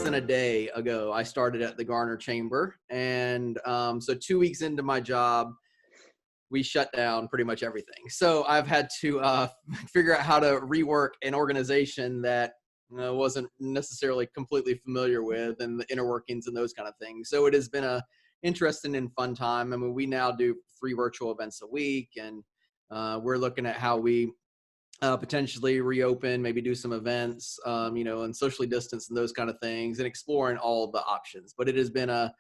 A day ago, I started at the Garner Chamber, and so 2 weeks into my job, we shut down pretty much everything. So I've had to figure out how to rework an organization that wasn't necessarily completely familiar with, and the inner workings and those kind of things. So it has been a interesting and fun time. I mean, we now do 3 virtual events a week, and we're looking at how we potentially reopen, maybe do some events, and socially distance and those kind of things, and exploring all the options. But it has been an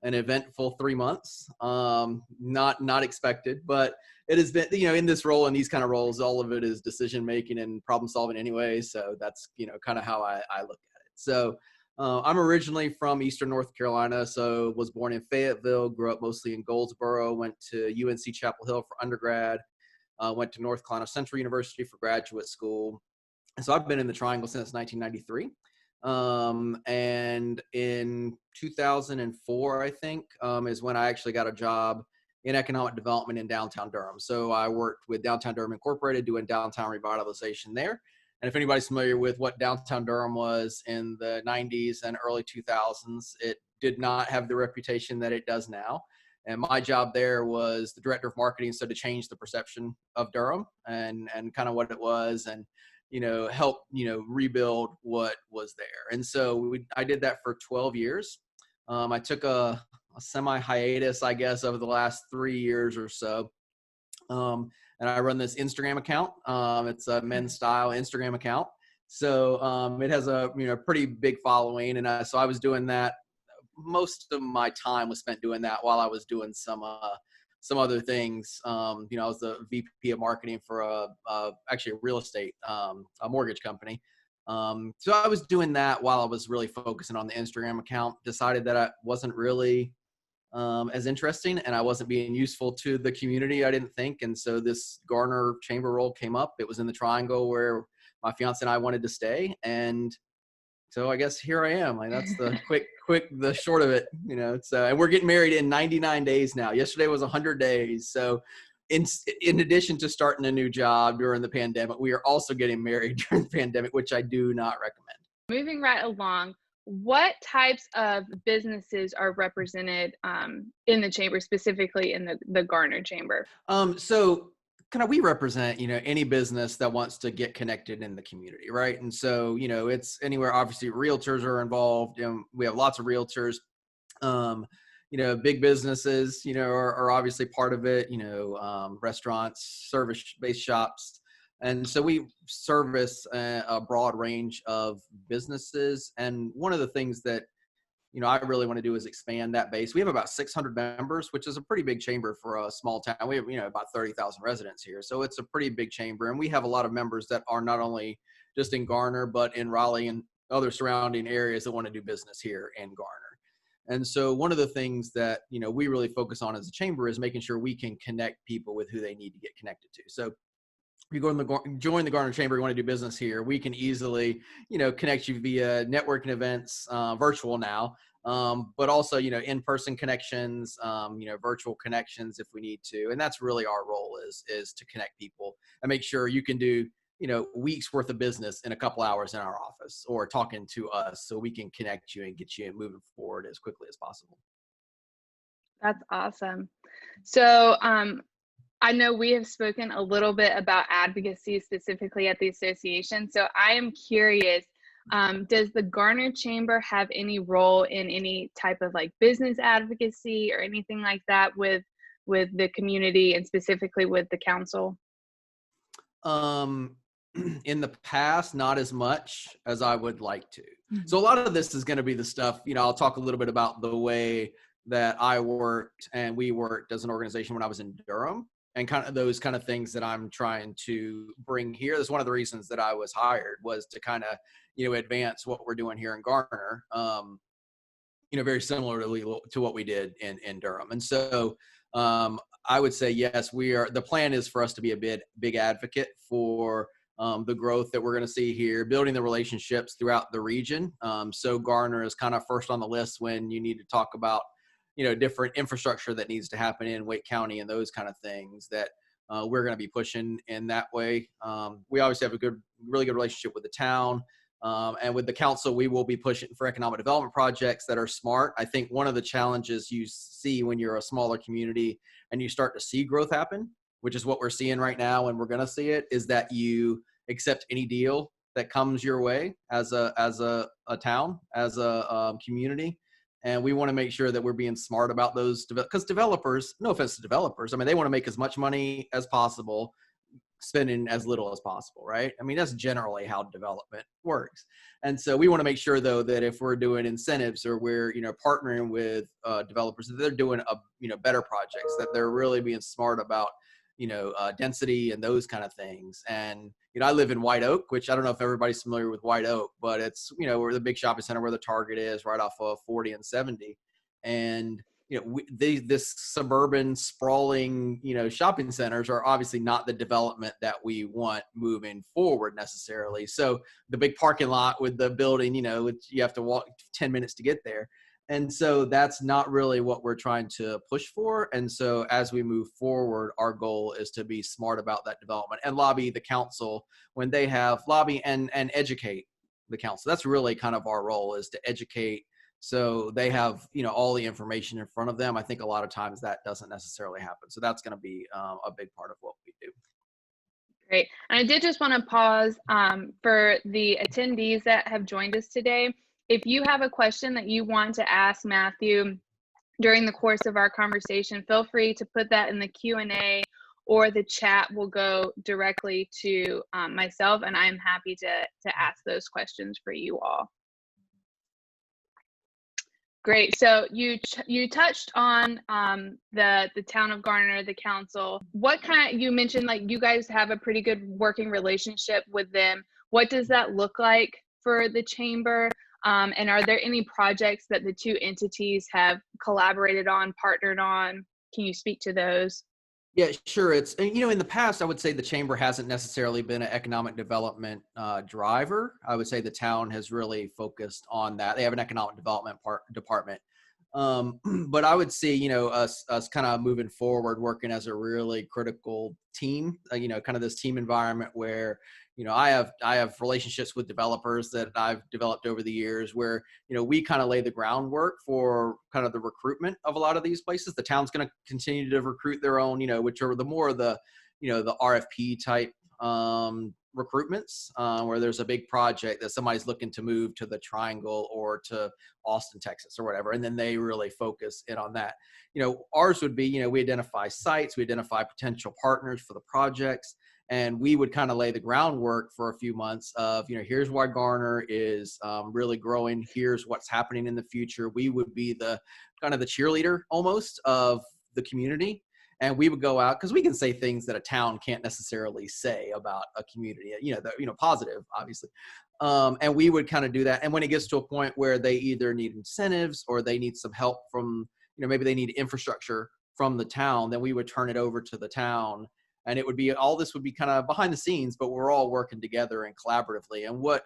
eventful 3 months, not expected, but it has been, in this role, in these kind of roles, all of it is decision making and problem solving anyway. So that's, kind of how I look at it. So I'm originally from Eastern North Carolina, so was born in Fayetteville, grew up mostly in Goldsboro, went to UNC Chapel Hill for undergrad. Went to North Carolina Central University for graduate school. And so I've been in the Triangle since 1993. And in 2004, I think, is when I actually got a job in economic development in downtown Durham. So I worked with Downtown Durham Incorporated doing downtown revitalization there. And if anybody's familiar with what downtown Durham was in the 90s and early 2000s, it did not have the reputation that it does now. And my job there was the director of marketing, so to change the perception of Durham and kind of what it was, and help rebuild what was there. And so I did that for 12 years. I took a semi hiatus, I guess, over the last 3 years or so. And I run this Instagram account. It's a men's style Instagram account. So it has a pretty big following, and so I was doing that. Most of my time was spent doing that while I was doing some other things. I was the VP of marketing for actually a real estate, a mortgage company. So I was doing that while I was really focusing on the Instagram account. Decided that I wasn't really as interesting, and I wasn't being useful to the community, I didn't think. And so this Garner Chamber role came up. It was in the Triangle where my fiance and I wanted to stay, and so I guess here I am. Like, that's the the short of it, So, and we're getting married in 99 days now. Yesterday was 100 days. So in addition to starting a new job during the pandemic, we are also getting married during the pandemic, which I do not recommend. Moving right along, what types of businesses are represented in the chamber, specifically in the Garner Chamber? So we represent, any business that wants to get connected in the community, right? And so, it's anywhere. Obviously, realtors are involved. We have lots of realtors. Big businesses, are obviously part of it. Restaurants, service-based shops, and so we service a broad range of businesses. And one of the things that I really want to do is expand that base. We have about 600 members, which is a pretty big chamber for a small town. We have, about 30,000 residents here. So it's a pretty big chamber. And we have a lot of members that are not only just in Garner, but in Raleigh and other surrounding areas that want to do business here in Garner. And so one of the things that, we really focus on as a chamber is making sure we can connect people with who they need to get connected to. So if you join the Garner Chamber, you want to do business here, we can easily, connect you via networking events, virtual now, but also, in-person connections, virtual connections if we need to. And that's really our role is to connect people and make sure you can do, weeks worth of business in a couple hours in our office or talking to us, so we can connect you and get you moving forward as quickly as possible. That's awesome. So, I know we have spoken a little bit about advocacy specifically at the association. So I am curious, does the Garner Chamber have any role in any type of business advocacy or anything like that with the community and specifically with the council? In the past, not as much as I would like to. So a lot of this is going to be the stuff, I'll talk a little bit about the way that I worked and we worked as an organization when I was in Durham, and kind of those kind of things that I'm trying to bring here. That's one of the reasons that I was hired, was to kind of, advance what we're doing here in Garner, very similarly to what we did in Durham. And so I would say, yes, the plan is for us to be a big advocate for the growth that we're going to see here, building the relationships throughout the region. So Garner is kind of first on the list when you need to talk about, different infrastructure that needs to happen in Wake County and those kind of things that we're going to be pushing in that way. We obviously have a really good relationship with the town. And with the council, we will be pushing for economic development projects that are smart. I think one of the challenges you see when you're a smaller community and you start to see growth happen, which is what we're seeing right now, and we're going to see it, is that you accept any deal that comes your way as a town, as a community. And we want to make sure that we're being smart about those, because developers, no offense to developers, I mean, they want to make as much money as possible, spending as little as possible, right? I mean, that's generally how development works. And so we want to make sure, though, that if we're doing incentives or we're, partnering with developers, that they're doing better projects, that they're really being smart about, density and those kind of things. And, I live in White Oak, which I don't know if everybody's familiar with White Oak, but it's, where the big shopping center where the Target is, right off of 40 and 70. And this suburban sprawling, shopping centers are obviously not the development that we want moving forward necessarily. So the big parking lot with the building, you have to walk 10 minutes to get there. And so that's not really what we're trying to push for. And so as we move forward, our goal is to be smart about that development and lobby the council when they have lobby and educate the council. That's really kind of our role, is to educate, so they have, all the information in front of them. I think a lot of times that doesn't necessarily happen. So that's going to be a big part of what we do. Great. And I did just want to pause for the attendees that have joined us today. If you have a question that you want to ask Matthew during the course of our conversation, feel free to put that in the Q&A, or the chat will go directly to myself, and I'm happy to ask those questions for you all. Great. So you touched on the town of Garner, the council. You mentioned like you guys have a pretty good working relationship with them. What does that look like for the chamber? And are there any projects that the two entities have collaborated on, partnered on? Can you speak to those? Yeah, sure. It's, in the past, I would say the chamber hasn't necessarily been an economic development driver. I would say the town has really focused on that. They have an economic development department. But I would see, us kind of moving forward, working as a really critical team, kind of this team environment where, I have relationships with developers that I've developed over the years where, we kind of lay the groundwork for kind of the recruitment of a lot of these places. The town's going to continue to recruit their own, which are the more of the, the RFP type recruitments, where there's a big project that somebody's looking to move to the Triangle or to Austin, Texas or whatever. And then they really focus in on that. Ours would be, we identify sites, we identify potential partners for the projects, and we would kind of lay the groundwork for a few months of, here's why Garner is really growing. Here's what's happening in the future. We would be the kind of the cheerleader almost of the community. And we would go out, because we can say things that a town can't necessarily say about a community, positive, obviously. And we would kind of do that. And when it gets to a point where they either need incentives or they need some help from, maybe they need infrastructure from the town, then we would turn it over to the town. And it would be, all this would be kind of behind the scenes, but we're all working together and collaboratively. And what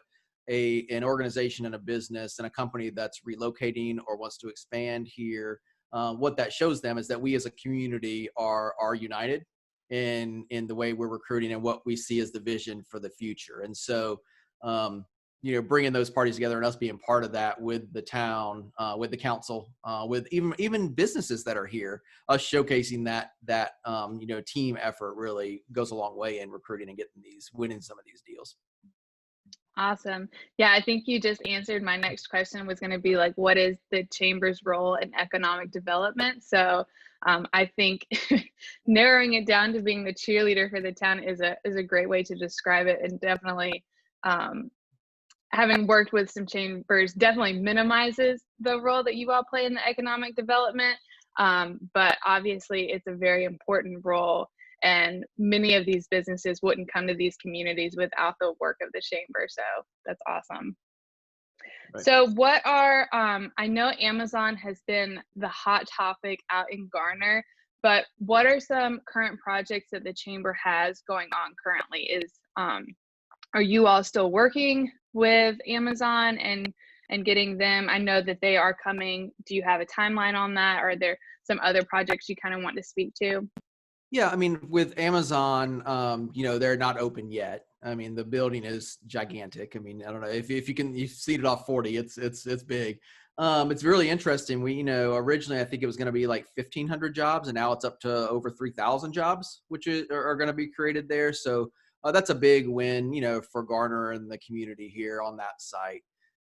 an organization and a business and a company that's relocating or wants to expand here, what that shows them is that we as a community are united in the way we're recruiting and what we see as the vision for the future. And so, bringing those parties together and us being part of that with the town, with the council, with even businesses that are here, us showcasing that team effort really goes a long way in recruiting and winning some of these deals. Awesome. Yeah, I think you just answered my next question, was going to be like, what is the chamber's role in economic development? So I think narrowing it down to being the cheerleader for the town is a great way to describe it. And definitely having worked with some chambers definitely minimizes the role that you all play in the economic development. But obviously it's a very important role. And many of these businesses wouldn't come to these communities without the work of the chamber. So that's awesome. Right. So what are, I know Amazon has been the hot topic out in Garner, but what are some current projects that the chamber has going on currently? Are you all still working with Amazon and getting them? I know that they are coming. Do you have a timeline on that? Or are there some other projects you kind of want to speak to? Yeah, I mean, with Amazon, they're not open yet. I mean, the building is gigantic. I mean, I don't know if you can, you've seen it off 40, it's big. It's really interesting. We, originally I think it was going to be like 1,500 jobs, and now it's up to over 3,000 jobs, which are going to be created there. So that's a big win, for Garner and the community here on that site.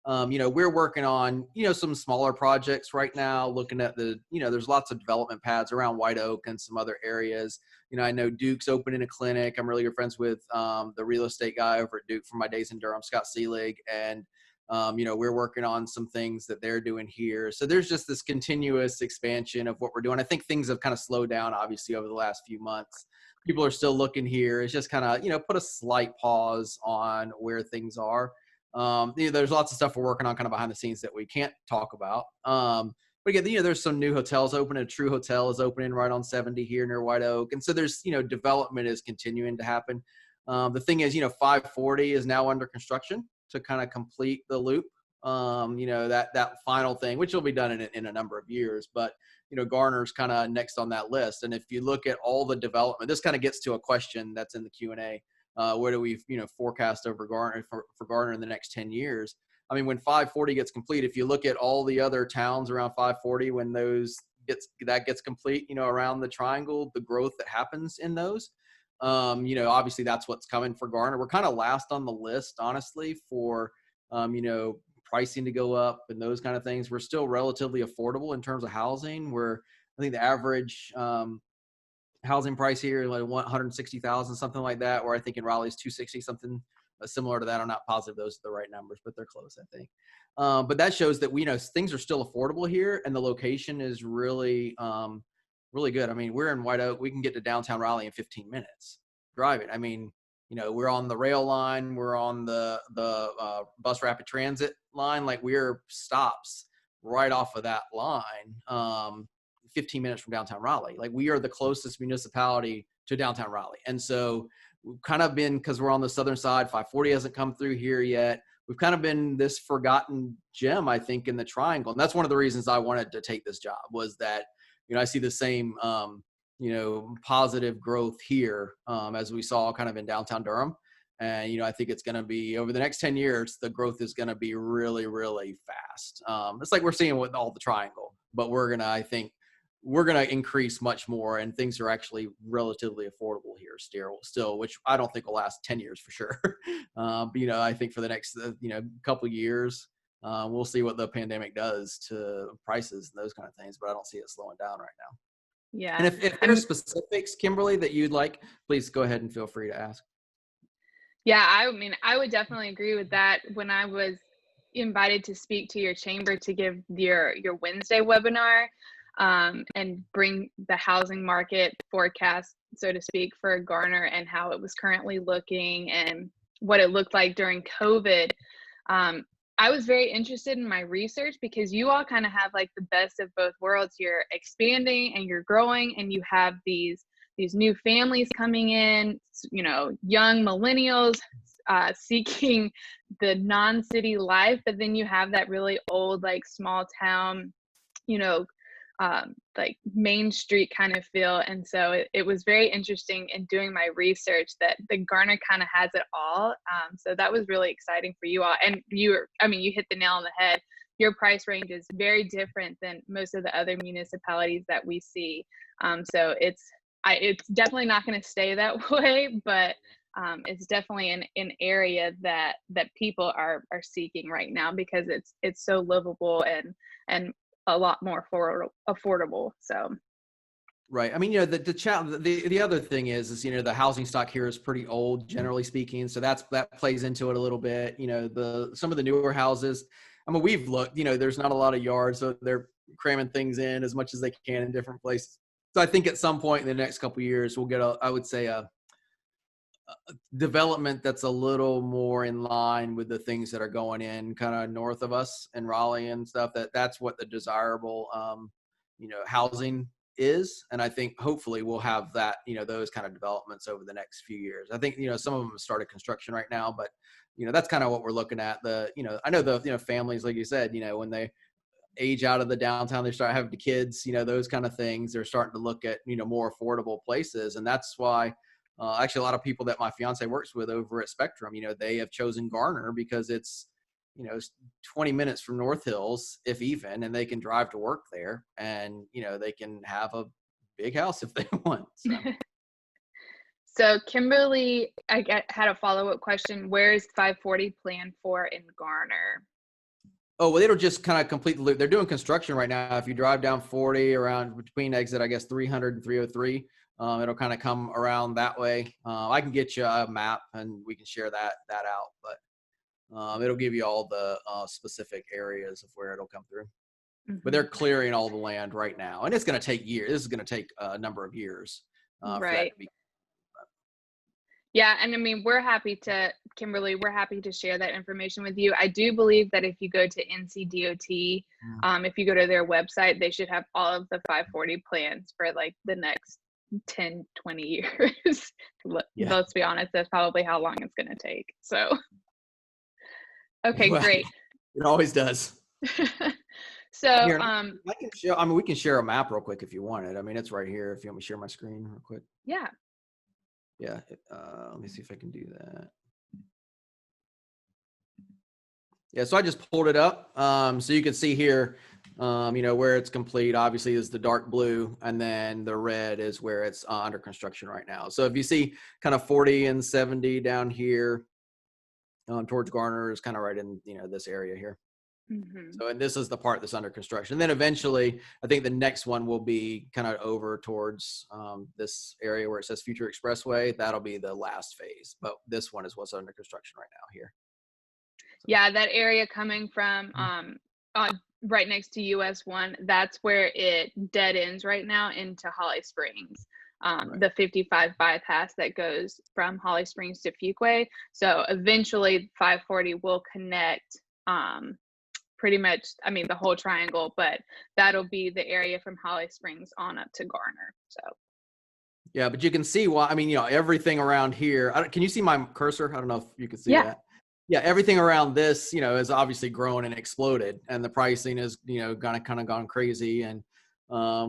We're working on, some smaller projects right now, looking at there's lots of development pads around White Oak and some other areas. I know Duke's opening a clinic. I'm really good friends with the real estate guy over at Duke from my days in Durham, Scott Seelig. And, we're working on some things that they're doing here. So there's just this continuous expansion of what we're doing. I think things have kind of slowed down, obviously, over the last few months. People are still looking here. It's just kind of, put a slight pause on where things are. There's lots of stuff we're working on kind of behind the scenes that we can't talk about. But again, there's some new hotels opening. A True Hotel is opening right on 70 here near White Oak. And so there's, development is continuing to happen. The thing is, 540 is now under construction to kind of complete the loop. That final thing, which will be done in a number of years, but Garner's kind of next on that list. And if you look at all the development, this kind of gets to a question that's in the Q&A. Where do we, forecast over Garner for Garner in the next 10 years? I mean, when 540 gets complete, if you look at all the other towns around 540, when that gets complete, around the triangle, the growth that happens in those, obviously that's what's coming for Garner. We're kind of last on the list, honestly, for, pricing to go up and those kind of things. We're still relatively affordable in terms of housing. I think the average, housing price here, like 160,000, something like that, where I think in Raleigh is 260, something similar to that. I'm not positive those are the right numbers, but they're close, I think. But that shows that things are still affordable here, and the location is really, really good. I mean, we're in White Oak. We can get to downtown Raleigh in 15 minutes driving. I mean, we're on the rail line, we're on the bus rapid transit line. Like, we're stops right off of that line. 15 minutes from downtown Raleigh. Like, we are the closest municipality to downtown Raleigh. And so we've kind of been, because we're on the southern side, 540 hasn't come through here yet. We've kind of been this forgotten gem, I think, in the triangle. And that's one of the reasons I wanted to take this job, was that, I see the same, positive growth here as we saw kind of in downtown Durham. And, I think it's going to be, over the next 10 years, the growth is going to be really, really fast. It's like we're seeing with all the triangle, but I think we're going to increase much more, and things are actually relatively affordable here still, which I don't think will last 10 years for sure. But, I think for the next, couple of years, we'll see what the pandemic does to prices and those kind of things, but I don't see it slowing down right now. Yeah. And if there's specifics, Kimberly, that you'd like, please go ahead and feel free to ask. Yeah, I mean, I would definitely agree with that. When I was invited to speak to your chamber to give your Wednesday webinar, and bring the housing market forecast, so to speak, for Garner and how it was currently looking and what it looked like during COVID. I was very interested in my research, because you all kind of have like the best of both worlds. You're expanding and you're growing, and you have these new families coming in, young millennials seeking the non-city life, but then you have that really old, like, small town, like Main Street kind of feel. And so it was very interesting in doing my research that the Garner kind of has it all. So that was really exciting for you all. And you hit the nail on the head. Your price range is very different than most of the other municipalities that we see. So it's definitely not going to stay that way, but it's definitely an area that people are seeking right now, because it's so livable and a lot more affordable. So. Right. I mean, the other thing is, the housing stock here is pretty old, generally speaking. So that plays into it a little bit. Some of the newer houses, I mean, we've looked, there's not a lot of yards, so they're cramming things in as much as they can in different places. So I think at some point in the next couple of years, we'll get a development that's a little more in line with the things that are going in kind of north of us in Raleigh and stuff. That's what the desirable, housing is. And I think hopefully we'll have that, those kind of developments over the next few years. I think, some of them have started construction right now, but, that's kind of what we're looking at. I know the, families, like you said, when age out of the downtown, they start having the kids, those kind of things. They're starting to look at, more affordable places. And that's why actually a lot of people that my fiance works with over at Spectrum, they have chosen Garner because it's, it's 20 minutes from North Hills, if even, and they can drive to work there, and, they can have a big house if they want. So. So Kimberly, had a follow-up question. Where is 540 planned for in Garner? Oh, well, it'll just kind of complete the loop. They're doing construction right now. If you drive down 40 around between exit, I guess 300 and 303, it'll kind of come around that way. I can get you a map and we can share that out, but it'll give you all the specific areas of where it'll come through. Mm-hmm. But they're clearing all the land right now, and it's going to take years. This is going to take a number of years for that to be. Yeah, and I mean, Kimberly, we're happy to share that information with you. I do believe that if you go to NCDOT, if you go to their website, they should have all of the 540 plans for like the next 10, 20 years. Yeah. Let's be honest, that's probably how long it's going to take. So, okay, well, great. It always does. So, here, we can share a map real quick if you want it. I mean, it's right here. If you want me to share my screen real quick. Yeah. Yeah, let me see if I can do that. Yeah, so I just pulled it up. So you can see here, where it's complete, obviously, is the dark blue, and then the red is where it's under construction right now. So if you see kind of 40 and 70 down here towards Garner is kind of right in, this area here. Mm-hmm. So, and this is the part that's under construction. And then eventually, I think the next one will be kind of over towards this area where it says Future Expressway. That'll be the last phase. But this one is what's under construction right now here. So. Yeah, that area coming from right next to US 1, that's where it dead ends right now into Holly Springs. Right. The 55 bypass that goes from Holly Springs to Fuquay. So eventually 540 will connect pretty much, I mean, the whole triangle, but that'll be the area from Holly Springs on up to Garner. So. Yeah, but you can see why, I mean, everything around here, can you see my cursor? I don't know if you can see that. Yeah, everything around this, has obviously grown and exploded, and the pricing is, gone crazy, and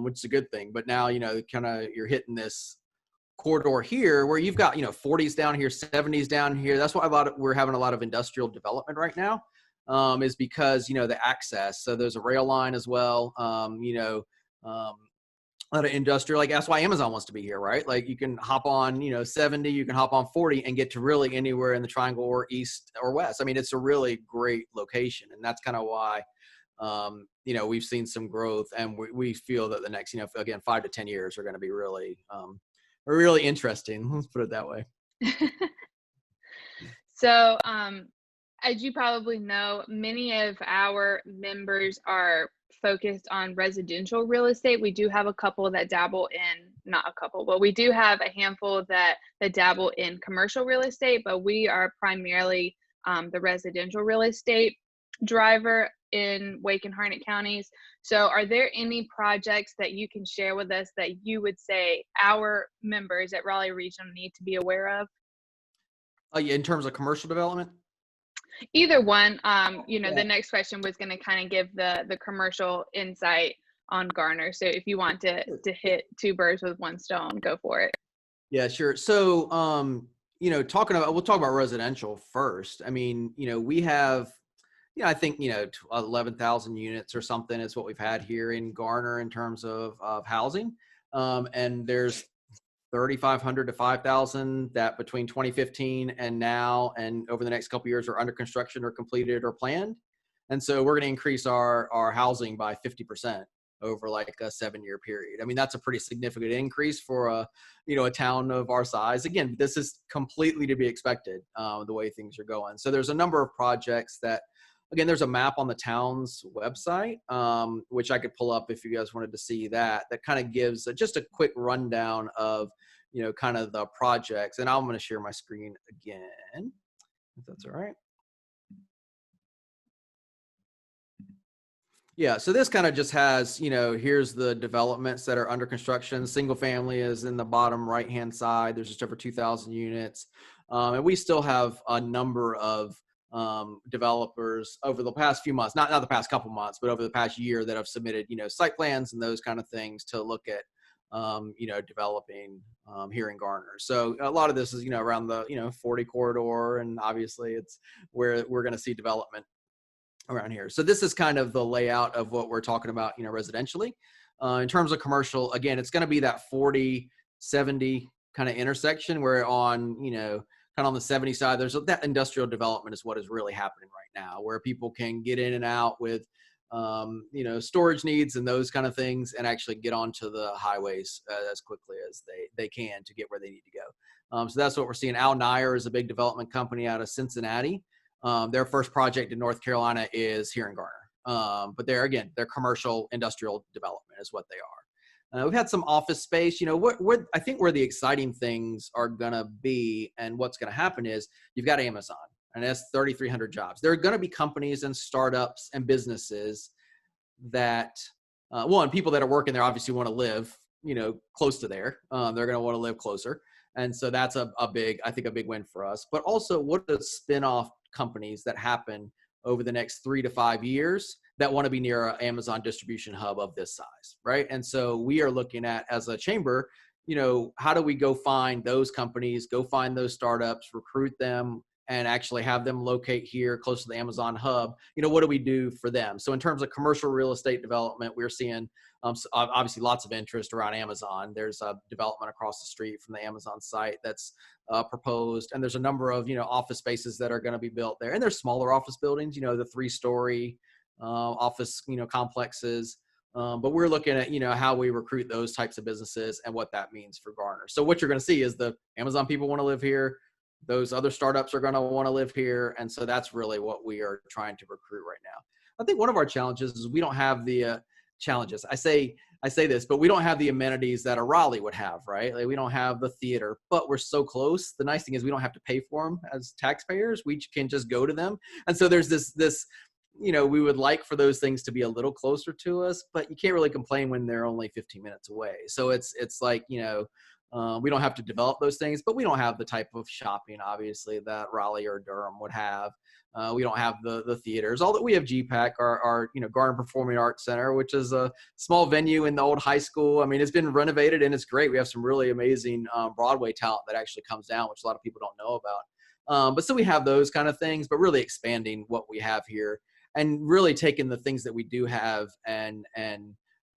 which is a good thing. But now, you're hitting this corridor here where you've got, 40s down here, 70s down here. That's why we're having a lot of industrial development right now. Is because, the access. So there's a rail line as well, a lot of industrial, like that's why Amazon wants to be here, right? Like you can hop on, 70, you can hop on 40 and get to really anywhere in the triangle or east or west. I mean, it's a really great location. And that's kind of why, we've seen some growth, and we feel that the next, again, 5 to 10 years are going to be really, really interesting. Let's put it that way. So, as you probably know, many of our members are focused on residential real estate. We do have a couple that dabble in, not a couple, but we do have a handful that dabble in commercial real estate, but we are primarily the residential real estate driver in Wake and Harnett counties. So are there any projects that you can share with us that you would say our members at Raleigh Regional need to be aware of? Yeah, in terms of commercial development? Either one. The next question was going to kind of give the commercial insight on Garner. So if you want to hit two birds with one stone, go for it. Yeah, sure. So, we'll talk about residential first. I mean, we have, I think, 11,000 units or something is what we've had here in Garner in terms of housing. And there's 3,500 to 5,000 that between 2015 and now and over the next couple of years are under construction or completed or planned. And so we're going to increase our housing by 50% over like a 7-year period. I mean, that's a pretty significant increase for a town of our size. Again, this is completely to be expected the way things are going. So there's a number of projects that, again, there's a map on the town's website, which I could pull up if you guys wanted to see that kind of gives just a quick rundown of, kind of the projects. And I'm going to share my screen again, if that's all right. Yeah, so this kind of just has, here's the developments that are under construction. Single family is in the bottom right-hand side. There's just over 2,000 units. And we still have a number of developers over the past few months, not the past couple months, but over the past year that have submitted, site plans and those kind of things to look at, developing here in Garner. So a lot of this is, around the, 40 corridor, and obviously it's where we're going to see development around here. So this is kind of the layout of what we're talking about, residentially. In terms of commercial, again, it's going to be that 40-70 kind of intersection where on, kind of on the 70 side, there's that industrial development is what is really happening right now, where people can get in and out with, storage needs and those kind of things, and actually get onto the highways as quickly as they can to get where they need to go. So that's what we're seeing. Al Nair is a big development company out of Cincinnati. Their first project in North Carolina is here in Garner. But they're commercial industrial development is what they are. We've had some office space. I think where the exciting things are going to be and what's going to happen is you've got Amazon, and that's 3,300 jobs. There are going to be companies and startups and businesses that, people that are working there obviously want to live, close to there. They're going to want to live closer. And so that's a big win for us. But also, what are the spin-off companies that happen over the next 3 to 5 years that want to be near an Amazon distribution hub of this size, right? And so we are looking at, as a chamber, how do we go find those companies, go find those startups, recruit them, and actually have them locate here close to the Amazon hub? What do we do for them? So in terms of commercial real estate development, we're seeing obviously lots of interest around Amazon. There's a development across the street from the Amazon site that's proposed, and there's a number of office spaces that are going to be built there, and there's smaller office buildings, the 3-story office complexes. But we're looking at how we recruit those types of businesses and what that means for Garner. So what you're going to see is the Amazon people want to live here. Those other startups are going to want to live here. And so that's really what we are trying to recruit right now. I think one of our challenges is we don't have the challenges. I say this, but we don't have the amenities that a Raleigh would have, right? Like, we don't have the theater, but we're so close. The nice thing is we don't have to pay for them as taxpayers. We can just go to them. And so there's this, we would like for those things to be a little closer to us, but you can't really complain when they're only 15 minutes away. So it's like, we don't have to develop those things, but we don't have the type of shopping, obviously, that Raleigh or Durham would have. We don't have the theaters. All that we have GPAC, our Garner Performing Arts Center, which is a small venue in the old high school. I mean, it's been renovated and it's great. We have some really amazing Broadway talent that actually comes down, which a lot of people don't know about. But so we have those kind of things, but really expanding what we have here and really taking the things that we do have and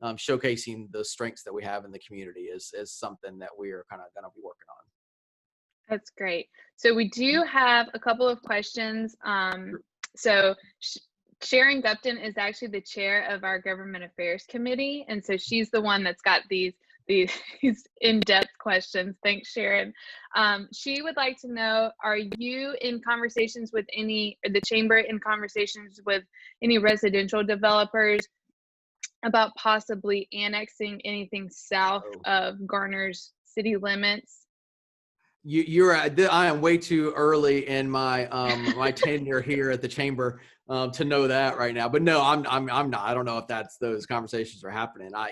showcasing the strengths that we have in the community is something that we are kind of going to be working on. That's great. So we do have a couple of questions. So Sharon Gupton is actually the chair of our Government Affairs Committee, and so she's the one that's got these in-depth questions. Thanks, Sharon. She would like to know, are you in conversations with the chamber in conversations with any residential developers about possibly annexing anything south of Garner's city limits? I am way too early in my my tenure here at the chamber to know that right now. But no, I'm not. I don't know if those conversations are happening. I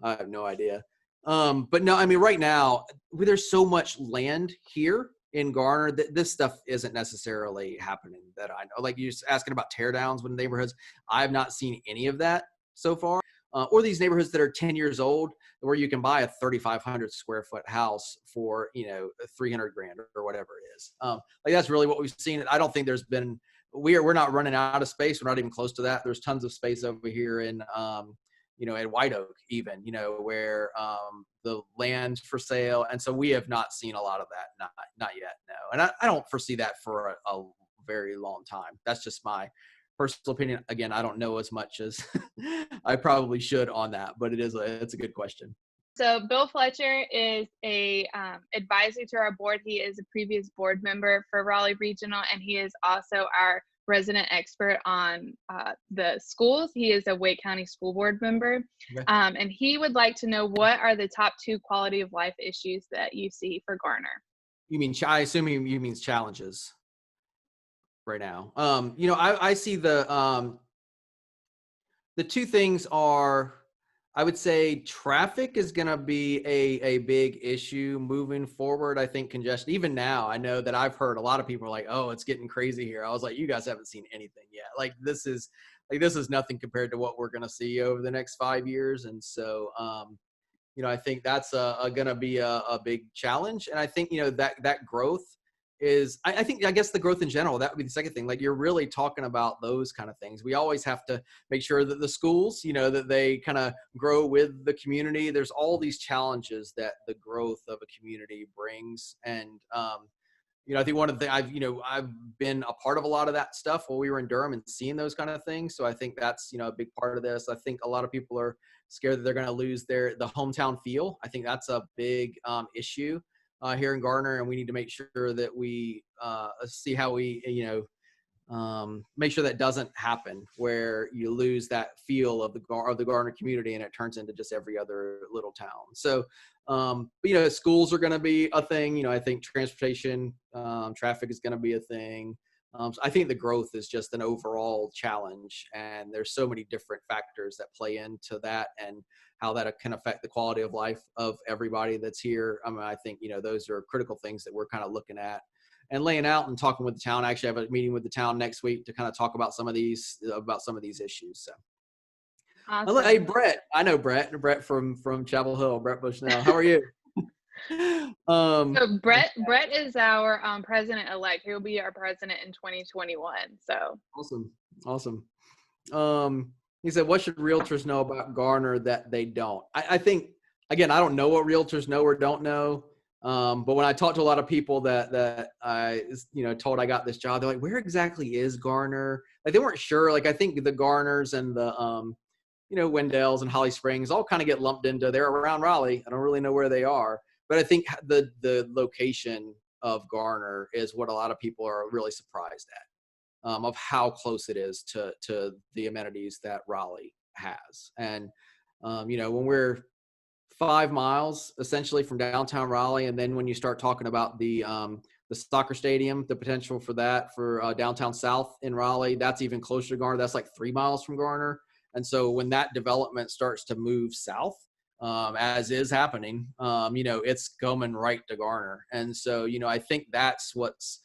have no idea. But no, I mean, right now there's so much land here in Garner that this stuff isn't necessarily happening that I know. Like, you're just asking about tear downs with neighborhoods. I have not seen any of that so far. Or these neighborhoods that are 10 years old, where you can buy a 3,500 square foot house for, $300,000 or whatever it is. Like, that's really what we've seen. I don't think there's been, we're not running out of space. We're not even close to that. There's tons of space over here in, at White Oak even, where the land's for sale. And so we have not seen a lot of that. Not yet, no. And I don't foresee that for a very long time. That's just my personal opinion. Again, I don't know as much as I probably should on that, but it's a good question. So Bill Fletcher is a advisor to our board. He is a previous board member for Raleigh Regional, and he is also our resident expert on the schools. He is a Wake County School Board member. Okay. And he would like to know, what are the top 2 quality of life issues that you see for Garner? You mean, I assume you mean challenges right now. I see the 2 things are, I would say traffic is going to be a big issue moving forward. I think congestion, even now, I know that I've heard a lot of people are like, oh, it's getting crazy here. I was like, you guys haven't seen anything yet. This is nothing compared to what we're going to see over the next 5 years. And so, I think that's going to be a big challenge. And I think, that growth is, I guess the growth in general, that would be the second thing. Like, you're really talking about those kind of things. We always have to make sure that the schools, that they kind of grow with the community. There's all these challenges that the growth of a community brings. And, I think one of the things I've been a part of a lot of that stuff while we were in Durham and seeing those kind of things. So I think that's, a big part of this. I think a lot of people are scared that they're going to lose the hometown feel. I think that's a big issue here in Garner, and we need to make sure that we see how we, make sure that doesn't happen, where you lose that feel of the Garner community and it turns into just every other little town. So, but, schools are going to be a thing. I think transportation, traffic is going to be a thing. So I think the growth is just an overall challenge, and there's so many different factors that play into that and how that can affect the quality of life of everybody that's here. I mean, I think, those are critical things that we're kind of looking at and laying out and talking with the town. I actually have a meeting with the town next week to kind of talk about some of these issues. So, hey, Awesome. Brett, I know Brett from Chapel Hill, Brett Bushnell. How are you? So Brett is our president elect. He'll be our president in 2021. So Awesome. He said, what should realtors know about Garner that they don't? I think, again, I don't know what realtors know or don't know. But when I talked to a lot of people that I, told I got this job, they're like, where exactly is Garner? Like, they weren't sure. Like, I think the Garners and the, Wendell's and Holly Springs all kind of get lumped into, they're around Raleigh. I don't really know where they are, but I think the location of Garner is what a lot of people are really surprised at, of how close it is to the amenities that Raleigh has. And, when we're 5 miles essentially from downtown Raleigh, and then when you start talking about the soccer stadium, the potential for that for downtown South in Raleigh, that's even closer to Garner. That's like 3 miles from Garner. And so when that development starts to move south, as is happening, it's coming right to Garner. And so, I think that's what's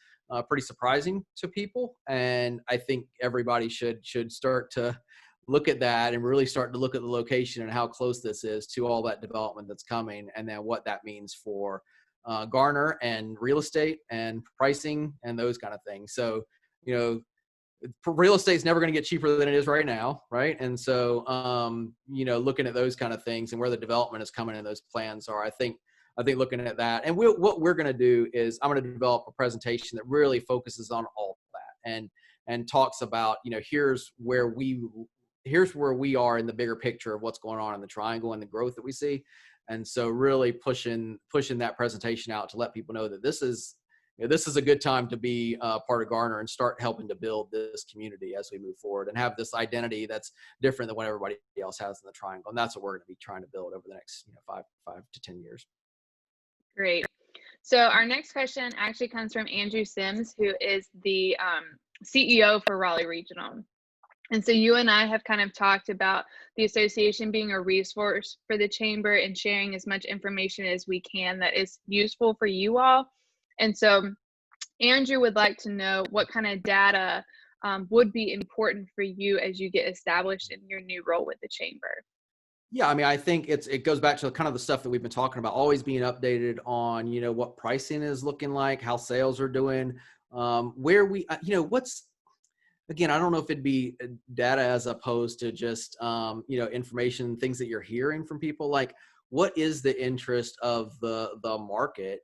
pretty surprising to people. And I think everybody should start to look at that and really start to look at the location and how close this is to all that development that's coming, and then what that means for Garner and real estate and pricing and those kind of things. So, real estate is never going to get cheaper than it is right now, right? And so, looking at those kind of things and where the development is coming and those plans are, I think looking at that, and what we're going to do is I'm going to develop a presentation that really focuses on all that and talks about, here's where we are in the bigger picture of what's going on in the triangle and the growth that we see. And so really pushing that presentation out to let people know that this is a good time to be part of Garner and start helping to build this community as we move forward and have this identity that's different than what everybody else has in the triangle. And that's what we're going to be trying to build over the next 5 to 10 years. great. So our next question actually comes from Andrew Sims, who is the CEO for Raleigh Regional. And so you and I have kind of talked about the association being a resource for the chamber and sharing as much information as we can that is useful for you all. And so Andrew would like to know what kind of data would be important for you as you get established in your new role with the chamber. Yeah, I mean, I think it goes back to kind of the stuff that we've been talking about, always being updated on, what pricing is looking like, how sales are doing, where we, again, I don't know if it'd be data as opposed to just, information, things that you're hearing from people. Like, what is the interest of the market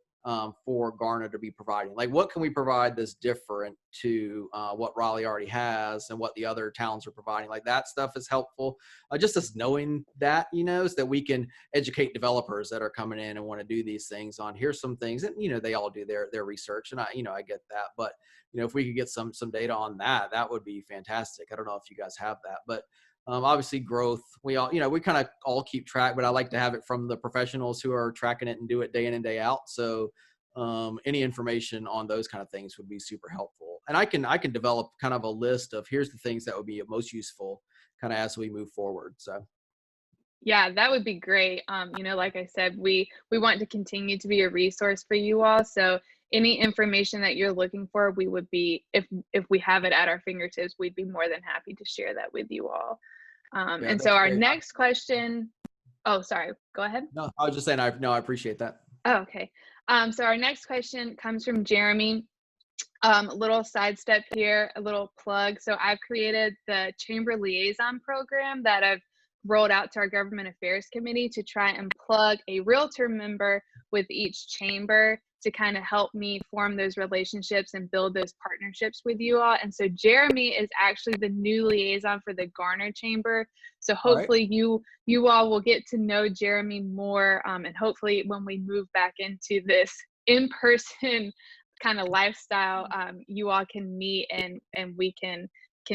for Garner to be providing? Like, what can we provide that's different to what Raleigh already has and what the other towns are providing? Like, that stuff is helpful. Just us knowing that, so that we can educate developers that are coming in and want to do these things on, here's some things. And, they all do their research, and I get that. But, if we could get some data on that, that would be fantastic. I don't know if you guys have that, but obviously growth, we all, we kind of all keep track, but I like to have it from the professionals who are tracking it and do it day in and day out. So any information on those kind of things would be super helpful. And I can develop kind of a list of here's the things that would be most useful kind of as we move forward. So. Yeah, that would be great. Like I said, we want to continue to be a resource for you all. So any information that you're looking for, we would be, if we have it at our fingertips, we'd be more than happy to share that with you all. Yeah, And so that's our great. next question, oh, sorry, go ahead. No, I was just saying, I appreciate that. Oh, okay. So our next question comes from Jeremy. A little sidestep here, a little plug. So I've created the Chamber Liaison program that I've rolled out to our Government Affairs Committee to try and plug a realtor member with each chamber to kind of help me form those relationships and build those partnerships with you all. And so Jeremy is actually the new liaison for the Garner Chamber. So All right. hopefully you all will get to know Jeremy more, and hopefully when we move back into this in-person kind of lifestyle, you all can meet and we can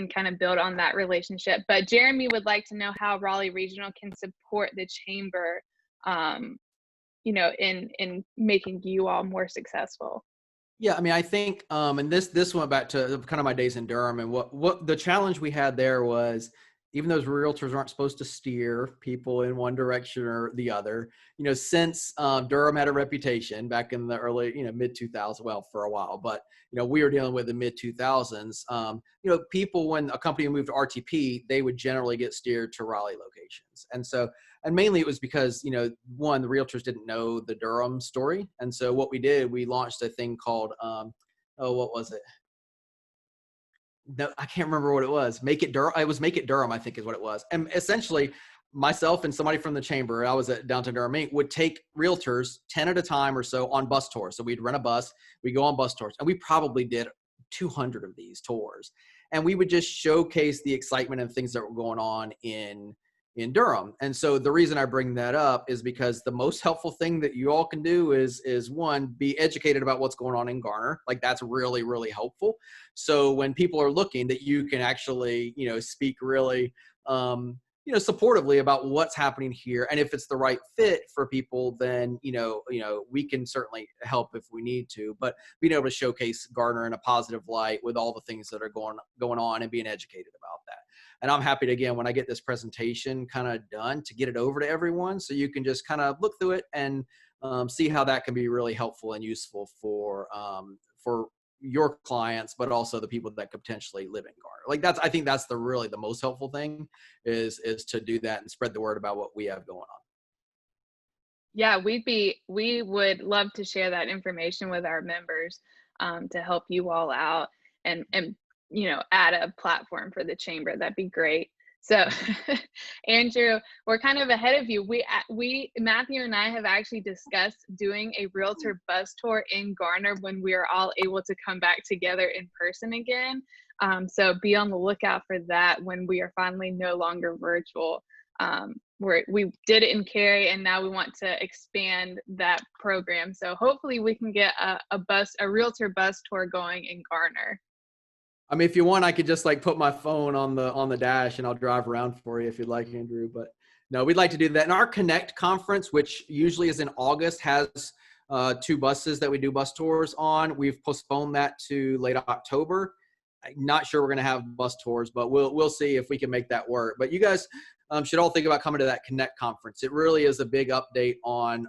kind of build on that relationship. But Jeremy would like to know how Raleigh Regional can support the chamber, in making you all more successful. Yeah, I mean, I think, and this went back to kind of my days in Durham, and what the challenge we had there was, even those realtors aren't supposed to steer people in one direction or the other. Since Durham had a reputation back in the early, mid 2000s, well, for a while, but we were dealing with the mid 2000s. People, when a company moved to RTP, they would generally get steered to Raleigh locations, and mainly it was because, one, the realtors didn't know the Durham story. And so what we did, we launched a thing called, what was it? No, I can't remember what it was. Make It Durham. It was Make It Durham, I think is what it was. And essentially myself and somebody from the chamber, I was at Downtown Durham Inc., would take realtors 10 at a time or so on bus tours. So we'd rent a bus, we go on bus tours, and we probably did 200 of these tours. And we would just showcase the excitement and things that were going on in Durham. And so the reason I bring that up is because the most helpful thing that you all can do is one, be educated about what's going on in Garner. Like, that's really, really helpful. So when people are looking, that you can actually, speak really, supportively about what's happening here. And if it's the right fit for people, then, we can certainly help if we need to, but being able to showcase Garner in a positive light with all the things that are going on and being educated about that. And I'm happy to, again, when I get this presentation kind of done, to get it over to everyone so you can just kind of look through it and see how that can be really helpful and useful for your clients, but also the people that could potentially live in Garner. I think that's the most helpful thing is to do that and spread the word about what we have going on. Yeah, we would love to share that information with our members, to help you all out and add a platform for the chamber. That'd be great. So Andrew, we're kind of ahead of you. We Matthew and I have actually discussed doing a realtor bus tour in Garner when we are all able to come back together in person again. So be on the lookout for that when we are finally no longer virtual. We did it in Cary, and now we want to expand that program. So hopefully we can get a realtor bus tour going in Garner. I mean, if you want, I could just put my phone on the dash and I'll drive around for you if you'd like, Andrew. But no, we'd like to do that. And our Connect conference, which usually is in August, has 2 buses that we do bus tours on. We've postponed that to late October. I'm not sure we're going to have bus tours, but we'll see if we can make that work. But you guys should all think about coming to that Connect conference. It really is a big update on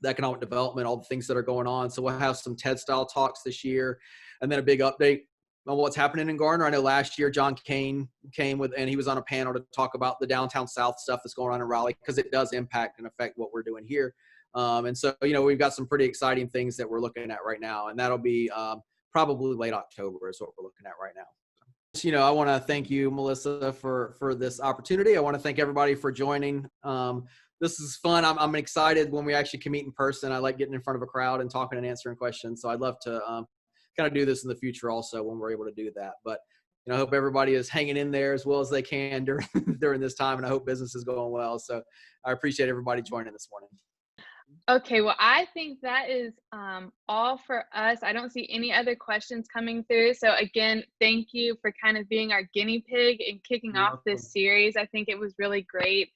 the economic development, all the things that are going on. So we'll have some TED-style talks this year, and then a big update on what's happening in Garner. I know last year John Kane came and he was on a panel to talk about the downtown South stuff that's going on in Raleigh, because it does impact and affect what we're doing here. And so, we've got some pretty exciting things that we're looking at right now, and that'll be probably late October is what we're looking at right now. I want to thank you, Melissa, for this opportunity. I want to thank everybody for joining. This is fun. I'm excited when we actually can meet in person. I like getting in front of a crowd and talking and answering questions. So I'd love to kind of do this in the future also when we're able to do that. But I hope everybody is hanging in there as well as they can during this time, and I hope business is going well. So I appreciate everybody joining this morning. Okay, well, I think that is all for us. I don't see any other questions coming through. So again, thank you for kind of being our guinea pig and kicking You're off welcome. this series. I think it was really great.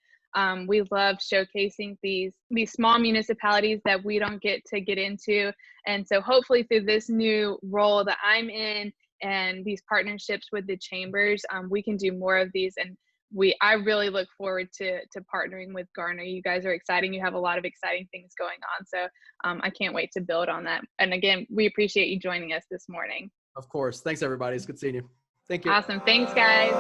We love showcasing these small municipalities that we don't get into. And so hopefully through this new role that I'm in and these partnerships with the chambers, we can do more of these and I really look forward to partnering with Garner. You guys are exciting. You have a lot of exciting things going on. So I can't wait to build on that. And again, we appreciate you joining us this morning. Of course. Thanks, everybody. It's good seeing you. Thank you. Awesome. Thanks, guys.